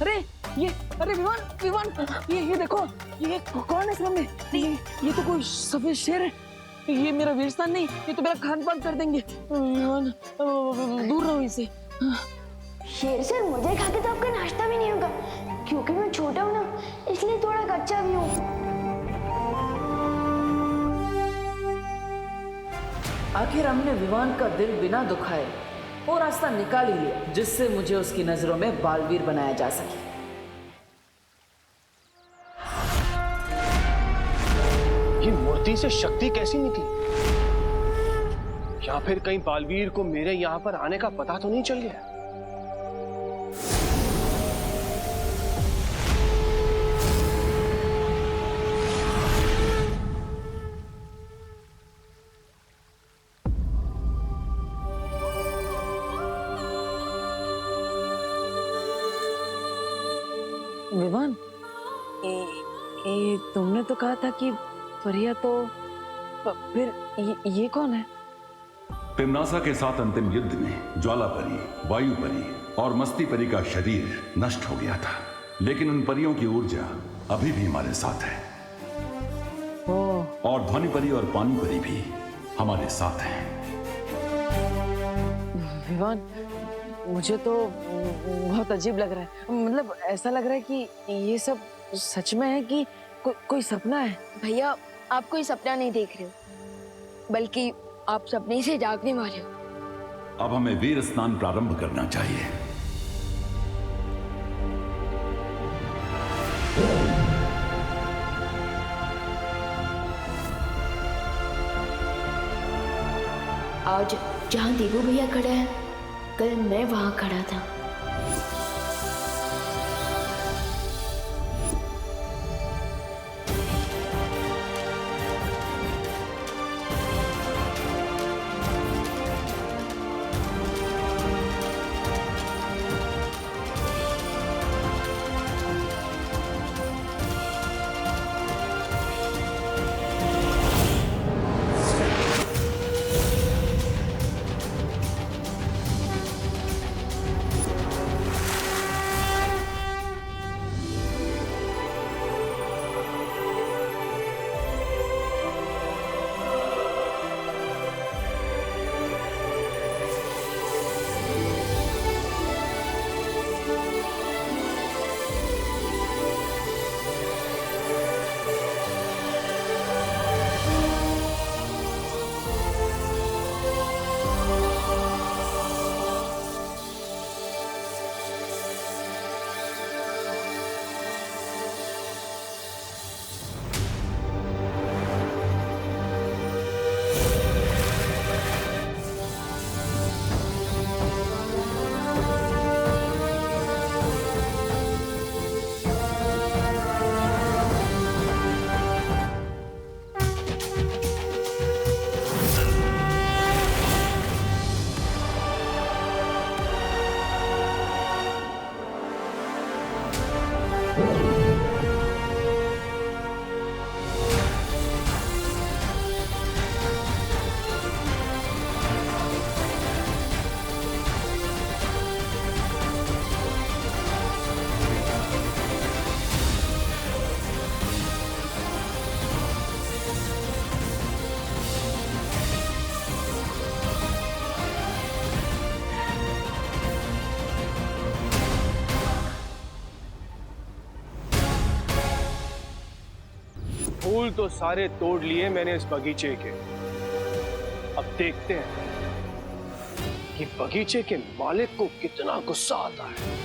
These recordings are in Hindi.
अरे ये, अरे विमान विमान, ये देखो, ये कौन है सामने? ये तो कोई सफेद शेर है। ये मेरा वीरस्थान नहीं, ये तो मेरा खान पान कर देंगे। विमान दूर रहो इसे। शेर सर मुझे खा के तो आपका नाश्ता भी नहीं होगा, क्योंकि मैं छोटा हूँ ना, इसलिए थोड़ा कच्चा भी हूँ। आखिर हमने विमान का दिल बिना दुखाए वो रास्ता निकाल ही लिया जिससे मुझे उसकी नजरों में बालवीर बनाया जा सके। ये मूर्ति से शक्ति कैसी निकली? या फिर कहीं बालवीर को मेरे यहाँ पर आने का पता तो नहीं चल गया? विमान, तुमने तो कहा था कि परिया तो फिर ये कौन है? तिम्नासा के साथ अंतिम युद्ध में ज्वाला परी, वायु परी और मस्ती परी का शरीर नष्ट हो गया था, लेकिन उन परियों की ऊर्जा अभी भी हमारे साथ है। और ध्वनि परी और पानी परी भी हमारे साथ हैं। विमान, मुझे तो बहुत अजीब लग रहा है। मतलब ऐसा लग रहा है कि ये सब सच में है कि कोई सपना है। भैया, आप कोई सपना नहीं देख रहे हो, बल्कि आप सपने से जागने वाले हो। अब हमें वीर स्नान प्रारंभ करना चाहिए। आज जहाँ देवू भैया खड़ा है, कल मैं वहां खड़ा था। फूल तो सारे तोड़ लिए मैंने इस बगीचे के। अब देखते हैं कि बगीचे के मालिक को कितना गुस्सा आता है।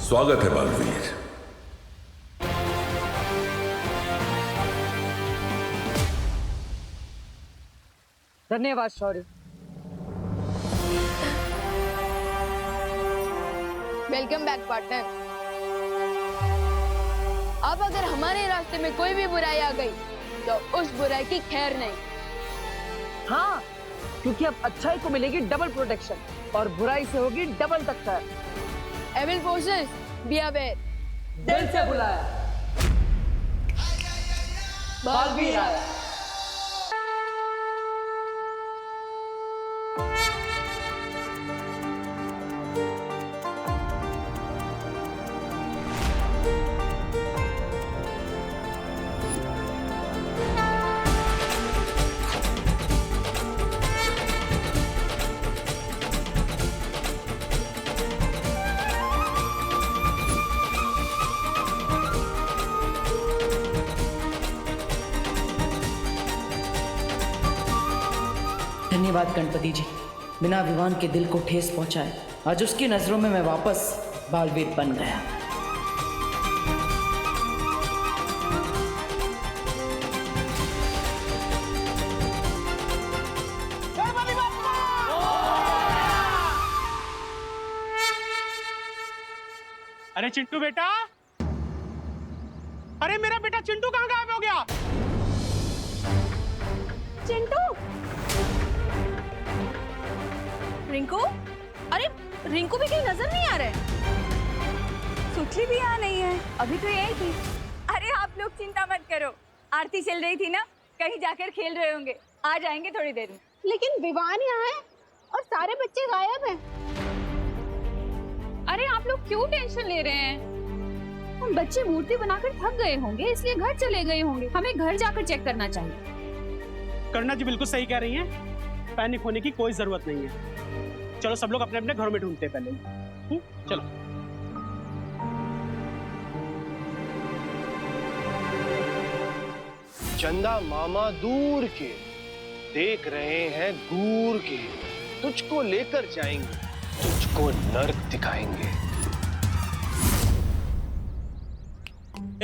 स्वागत है बालवीर। धन्यवाद शौर्य। Welcome back partner. अब अगर हमारे रास्ते में कोई भी बुराई आ गई तो उस बुराई की खैर नहीं। हाँ, क्योंकि अब अच्छाई को मिलेगी डबल प्रोटेक्शन और बुराई से होगी डबल टक्कर। Evil forces be aware. दिल से बुलाया, बालवीर आया। धन्यवाद गणपति जी, बिना विवान के दिल को ठेस पहुंचाए आज उसकी नजरों में मैं वापस बालवीर बन गया। अरे चिंटू बेटा, अरे मेरा बेटा चिंटू कहाँ गायब हो गया? चिंटू, रिंकू, अरे रिंकू भी कहीं नजर नहीं आ रहा है। सुखली भी यहाँ नहीं है, अभी तो यही थी। अरे आप लोग चिंता मत करो, आरती चल रही थी ना, कहीं जाकर खेल रहे होंगे, आ जाएंगे थोड़ी देर में। लेकिन विवान यहाँ है और सारे बच्चे गायब हैं। अरे आप लोग क्यों टेंशन ले रहे हैं? हम बच्चे मूर्ति बनाकर थक गए होंगे, इसलिए घर चले गए होंगे। हमें घर जाकर चेक करना चाहिए। करुणा जी बिल्कुल सही कह रही हैं, पैनिक होने की कोई जरूरत नहीं है। चलो सब लोग अपने अपने घरों में ढूंढते हैं पहले। चलो। चंदा मामा दूर के देख रहे हैं, दूर के तुझको लेकर जाएंगे, तुझको नर्क दिखाएंगे।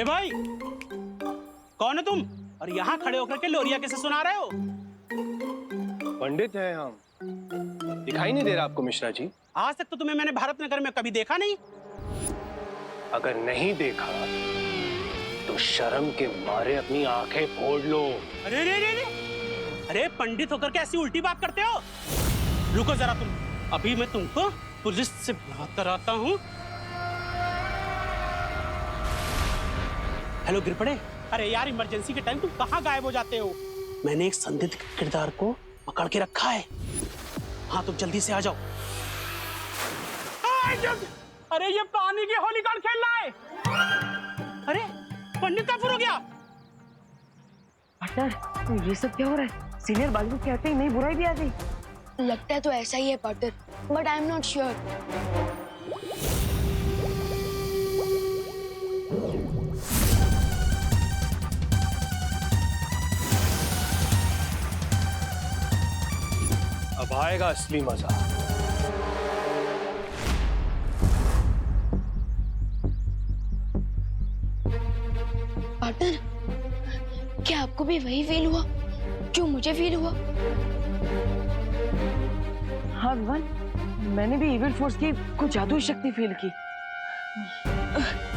ए भाई, कौन है तुम? और यहाँ खड़े होकर के लोरिया कैसे सुना रहे हो? पंडित हैं हम, दिखाई नहीं दे रहा आपको मिश्रा जी? आज तक तो तुम्हें मैंने भारत नगर में कभी देखा नहीं। अगर नहीं देखा तो शर्म के मारे अपनी आंखें फोड़ लो। अरे रे रे रे, अरे पंडित होकर के ऐसी उल्टी बात करते हो? रुको जरा तुम, अभी मैं तुमको पुलिस से बात कराता हूँ। हेलो गिरपड़े, अरे यार इमरजेंसी के टाइम तुम कहाँ गायब हो जाते हो? मैंने एक संदिग्ध किरदार को पकड़ के रखा है। हाँ तुम जल्दी से आ जाओ। अरे ये पानी की होली कौन खेल रहा है? अरे पंडित कहाँ फुर हो गया? पार्टनर, ये सब क्या हो रहा है? सीनियर बालवीर कहते ही नई बुराई भी आ गई। लगता है तो ऐसा ही है partner, but I am not sure. अब आएगा असली मजा। पार्टनर, क्या आपको भी वही फील हुआ जो मुझे फील हुआ? हाँ विवान, मैंने भी इविल फोर्स की कुछ जादुई शक्ति फील की।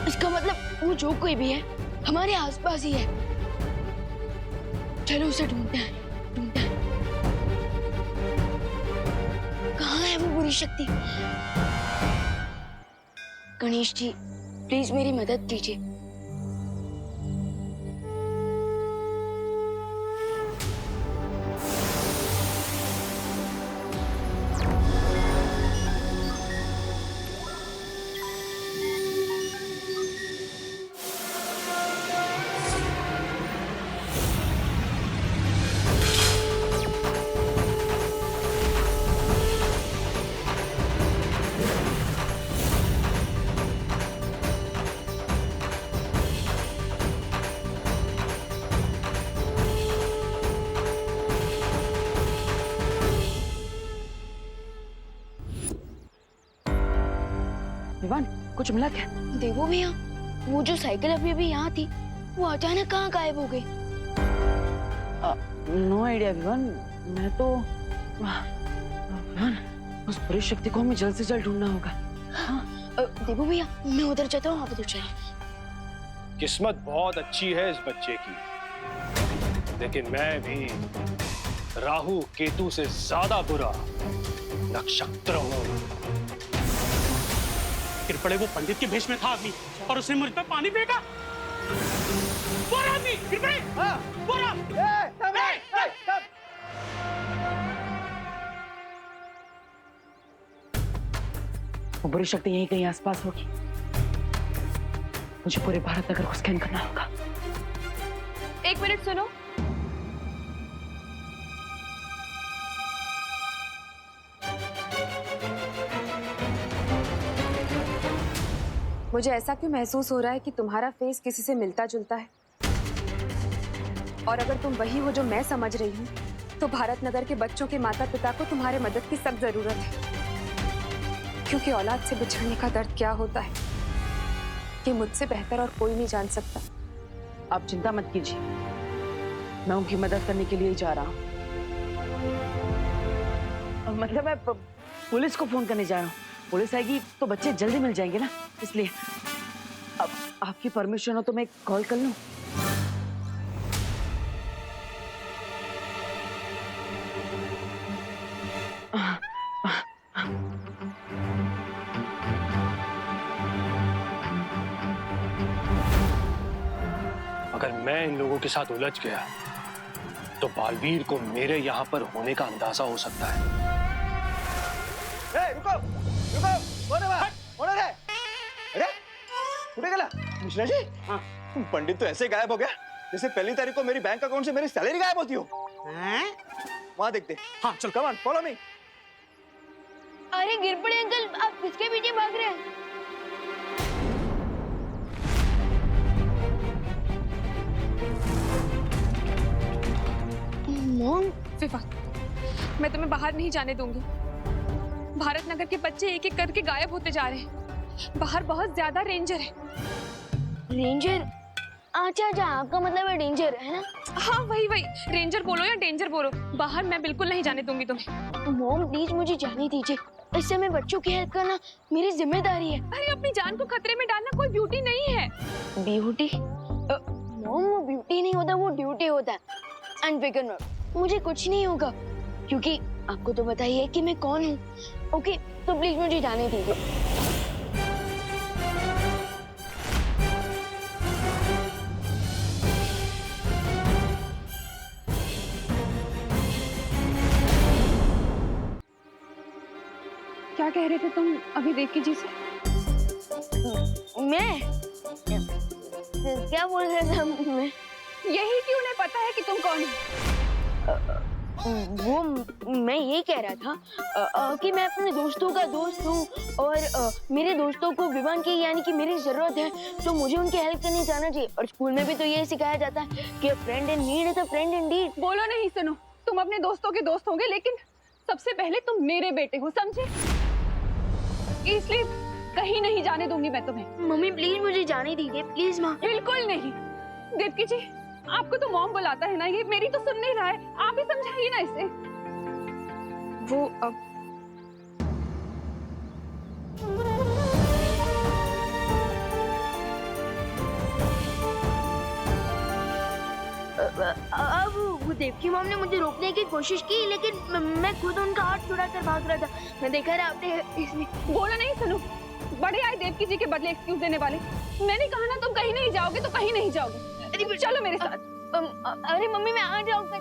इसका मतलब वो जो कोई भी है हमारे आसपास ही है। चलो उसे ढूंढते हैं, ढूंढते हैं। कहाँ है वो बुरी शक्ति? गणेश जी, प्लीज मेरी मदद कीजिए। विवान, कुछ मिला क्या? देखो भैया, वो जो साइकिल अभी अभी यहाँ थी, वो अचानक कहाँ गायब हो गई? नो आइडिया विवान, मैं तो विवान, उस बुरी शक्ति को हमें जल्द से जल्द ढूंढना होगा। हाँ, देबू भैया मैं उधर जाता हूँ, आप उधर चलिए। किस्मत बहुत अच्छी है इस बच्चे की, लेकिन मैं भी राहु केतु से ज्यादा बुरा नक्षत्र हूं। गिर पड़े वो पंडित के भेष में था आदमी और उसने मुझ पर पानी फेंका। वो आदमी गिर पड़े। वो वो बुरी शक्ति यहीं कहीं आसपास होगी। मुझे पूरे भारत नगर को स्कैन करना होगा। एक मिनट सुनो। मुझे ऐसा क्यों महसूस हो रहा है कि तुम्हारा फेस किसी से मिलता जुलता है, और अगर तुम वही हो जो मैं समझ रही हूँ, तो भारत नगर के बच्चों के माता पिता को तुम्हारे मदद की सख्त जरूरत है, क्योंकि औलाद से बिछड़ने का दर्द क्या होता है ये मुझसे बेहतर और कोई नहीं जान सकता। आप चिंता मत कीजिए, मैं उनकी मदद करने के लिए ही जा रहा हूँ। मतलब मैं पुलिस को फोन करने जा रहा हूँ। पुलिस आएगी तो बच्चे जल्दी मिल जाएंगे ना, इसलिए अब आपकी परमिशन हो तो मैं कॉल कर लूं? अगर मैं इन लोगों के साथ उलझ गया तो बालवीर को मेरे यहां पर होने का अंदाजा हो सकता है। रुको रुको, कौन है? अरे कुठे गेला मिश्रा जी? हाँ, पंडित तो ऐसे गायब हो गया जैसे पहली तारीख को मेरी बैंक अकाउंट से मेरी सैलरी गायब होती हो। वहां देखते। हाँ चल, कम ऑन, फॉलो मी। अरे गिर पड़े अंकल, आप किसके पीछे भाग रहे हैं? मॉम, विवान, मैं तुम्हें बाहर नहीं जाने दूंगी। भारत नगर के बच्चे एक एक करके गायब होते जा रहे हैं। बाहर बहुत ज्यादा रेंजर है। रेंजर? अच्छा अच्छा, आपका मतलब है डेंजर, है ना? हाँ वही वही, रेंजर बोलो या डेंजर बोलो, बाहर मैं बिल्कुल नहीं जाने दूंगी तुम्हें। मॉम प्लीज मुझे जाने दीजिए, इस समय बच्चों की हेल्प करना मेरी जिम्मेदारी है। अरे अपनी जान को खतरे में डालना कोई ब्यूटी नहीं है। ब्यूटी? मॉम वो ब्यूटी नहीं होता, वो ड्यूटी होता है। अनफिकर मत, मुझे कुछ नहीं होगा, क्योंकि आपको तो पता ही है कि मैं कौन हूँ। ओके, तो प्लीज मुझे जाने दीजिए। क्या कह रहे थे तुम अभी देवकी जी से? मैं क्या बोल रहा था मैं? यही कि उन्हें पता है कि तुम कौन हो। वो मैं ये कह रहा था कि मैं अपने दोस्तों का दोस्त हूँ, और मेरे दोस्तों को विवान की यानी कि मेरी जरूरत है, तो मुझे उनकी हेल्प करने जाना चाहिए। और स्कूल में भी तो ये सिखाया जाता है कि friend in need is a friend Indeed. बोलो नहीं, सुनो, तुम अपने दोस्तों के दोस्त होंगे, लेकिन सबसे पहले तुम मेरे बेटे हो, समझे? इसलिए कहीं नहीं जाने दूंगी मैं तुम्हें। मम्मी प्लीज मुझे जाने दीजिए, प्लीज माँ। बिल्कुल नहीं। देवकी जी, आपको तो मॉम बुलाता है ना, ये मेरी तो सुन नहीं रहा है, आप ही समझाइए ना इसे। वो अब वो देवकी मॉम ने मुझे रोकने की कोशिश की, लेकिन मैं खुद उनका हाथ छुड़ा कर भाग रहा था। मैं देखा रहा आपने इसमें। बोलो नहीं, सुनो, बड़े आए देवकी जी के बदले एक्सक्यूज देने वाले। मैंने कहा ना तुम कहीं नहीं जाओगे तो कहीं नहीं जाओगे। अरे चलो मेरे साथ। अरे मम्मी मैं आ जाऊंगा।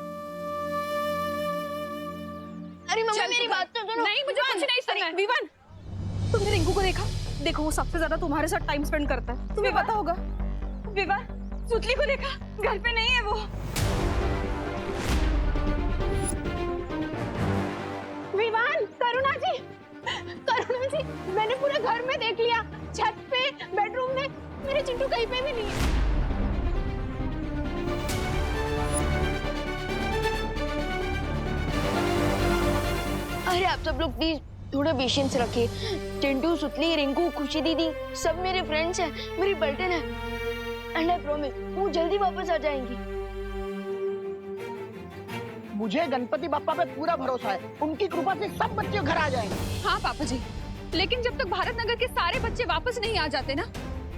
अरे मम्मी मेरी बात तो सुनो। नहीं, मुझे कुछ नहीं सुनना है। विवान, तुमने रिंकू को देखा? देखो वो सबसे ज्यादा तुम्हारे साथ टाइम स्पेंड करता है, तुम्हें पता होगा। विवान, सुतली को देखा? घर पे नहीं है वो। विवान, करुणा जी, करुणा जी, मैंने पूरे घर में देख लिया, छत पे, बेडरूम में, मेरे चिंटू कहीं पे भी नहीं है। अरे आप सब लोग प्लीज थोड़ा पेशेंस रखिए। चिंटू, सुतली, रिंकू, खुशी दीदी सब मेरे फ्रेंड्स हैं, मेरी पलटन है, एंड आई प्रॉमिस वो जल्दी वापस आ जाएंगी। मुझे गणपति बप्पा पे पूरा भरोसा है, उनकी कृपा से सब बच्चे घर आ जाएंगे। हाँ पापा जी, लेकिन जब तक भारत नगर के सारे बच्चे वापस नहीं आ जाते ना,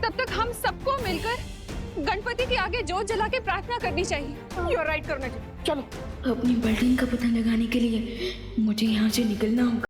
तब तक हम सबको मिलकर गणपति के आगे जोत जला के प्रार्थना करनी चाहिए। यू आर राइट करना जी। चलो अपनी बिल्डिंग का पता लगाने के लिए मुझे यहाँ से निकलना होगा।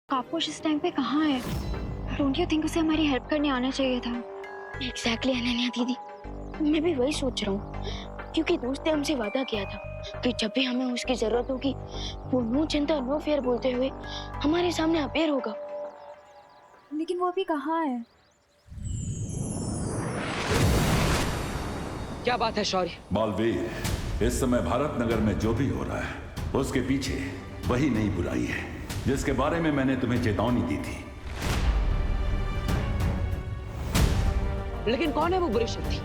कापुश इस टाइम पे कहाँ है? डोंट यू थिंक उसे हमारी हेल्प करने आना चाहिए था? एग्जैक्टली अनन्या दीदी, मैं भी वही सोच रहा हूँ, क्योंकि दोस्त ने हमसे वादा किया था कि जब भी हमें उसकी जरूरत होगी वो नो चिंता नो फेयर बोलते हुए हमारे सामने अपेयर होगा। लेकिन वो अभी कहाँ है? क्या बात है शौर्य? बालवीर, इस समय भारत नगर में जो भी हो रहा है उसके पीछे वही नई बुराई है जिसके बारे में मैंने तुम्हें चेतावनी दी थी। लेकिन कौन है वो बुरी शक्ति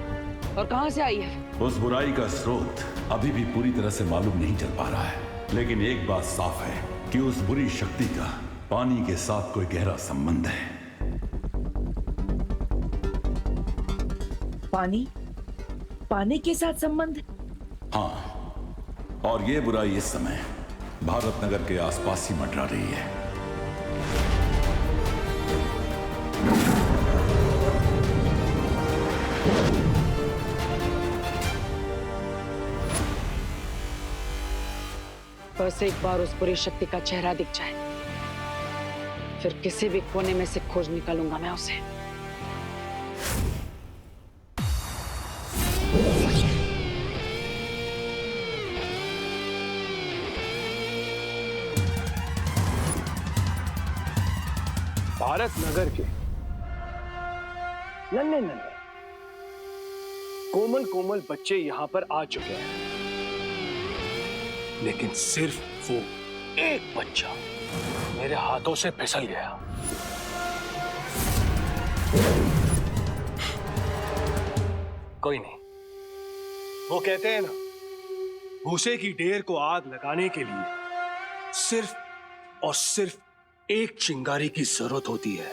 और कहां से आई है? उस बुराई का स्रोत अभी भी पूरी तरह से मालूम नहीं चल पा रहा है, लेकिन एक बात साफ है कि उस बुरी शक्ति का पानी के साथ कोई गहरा संबंध है। पानी के साथ संबंध? हाँ, और ये बुराई इस समय भारत नगर के आसपास ही मंडरा रही है। बस एक बार उस बुरी शक्ति का चेहरा दिख जाए, फिर किसी भी कोने में से खोज निकालूंगा मैं उसे। भारत नगर के नन्हे नन्हे कोमल कोमल बच्चे यहां पर आ चुके हैं, लेकिन सिर्फ वो एक बच्चा मेरे हाथों से फिसल गया। कोई नहीं, वो कहते हैं ना, भूसे की ढेर को आग लगाने के लिए सिर्फ और सिर्फ एक चिंगारी की जरूरत होती है,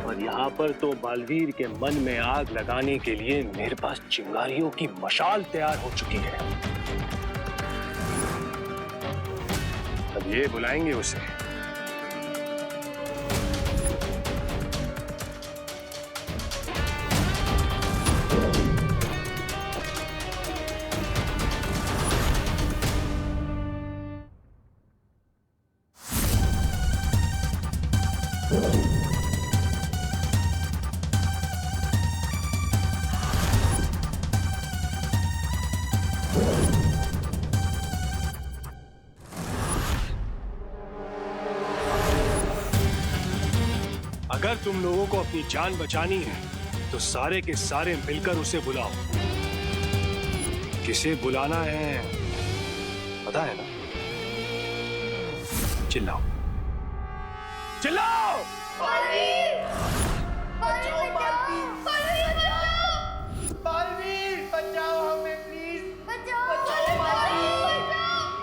और यहाँ पर तो बालवीर के मन में आग लगाने के लिए मेरे पास चिंगारियों की मशाल तैयार हो चुकी है। अब ये बुलाएंगे उसे। अगर तुम लोगों को अपनी जान बचानी है तो सारे के सारे मिलकर उसे बुलाओ। किसे बुलाना है पता है ना? चिल्लाओ चिल्लाओ!